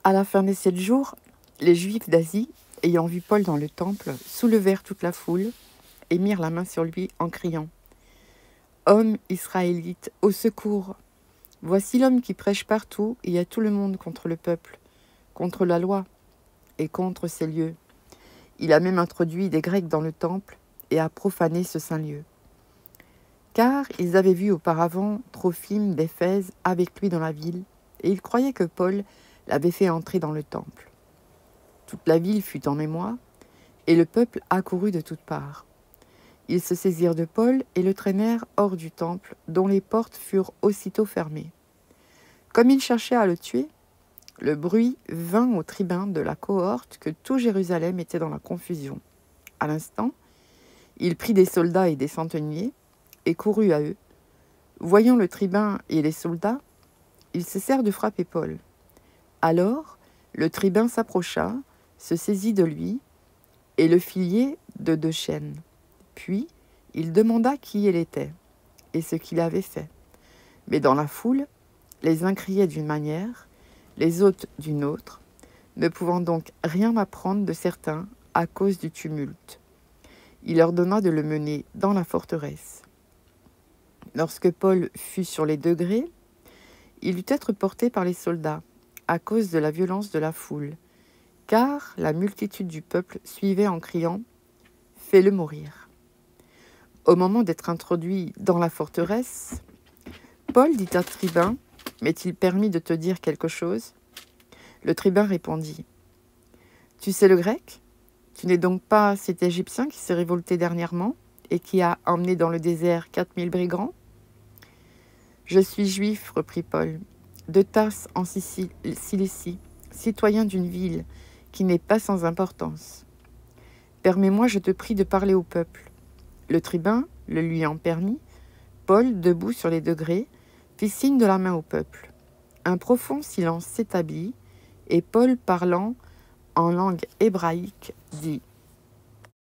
À la fin des 7 jours, les Juifs d'Asie, ayant vu Paul dans le temple, soulevèrent toute la foule et mirent la main sur lui en criant « Homme israélite, au secours! Voici l'homme qui prêche partout et à tout le monde contre le peuple, contre la loi et contre ces lieux. Il a même introduit des Grecs dans le temple et a profané ce saint lieu. » Car ils avaient vu auparavant Trophime d'Éphèse avec lui dans la ville, et ils croyaient que Paul l'avait fait entrer dans le temple. Toute la ville fut en émoi, et le peuple accourut de toutes parts. Ils se saisirent de Paul et le traînèrent hors du temple, dont les portes furent aussitôt fermées. Comme ils cherchaient à le tuer, le bruit vint aux tribuns de la cohorte que tout Jérusalem était dans la confusion. À l'instant, il prit des soldats et des centeniers et courut à eux. Voyant le tribun et les soldats, ils cessèrent de frapper Paul. Alors, le tribun s'approcha, se saisit de lui et le fit lier de 2 chaînes. Puis, il demanda qui il était et ce qu'il avait fait. Mais dans la foule, les uns criaient d'une manière, les autres d'une autre, ne pouvant donc rien apprendre de certains à cause du tumulte. Il ordonna de le mener dans la forteresse. Lorsque Paul fut sur les degrés, il dut être porté par les soldats à cause de la violence de la foule, car la multitude du peuple suivait en criant « Fais-le mourir ». Au moment d'être introduit dans la forteresse, Paul dit à tribun « M'est-il permis de te dire quelque chose ?» Le tribun répondit « Tu sais le grec ? Tu n'es donc pas cet Égyptien qui s'est révolté dernièrement et qui a emmené dans le désert 4000 brigands ?»« Je suis juif, reprit Paul, de Tarse en Cilicie, citoyen d'une ville qui n'est pas sans importance. Permets-moi, je te prie, de parler au peuple. » Le tribun le lui ayant permis, Paul, debout sur les degrés, fit signe de la main au peuple. Un profond silence s'établit, et Paul, parlant en langue hébraïque, dit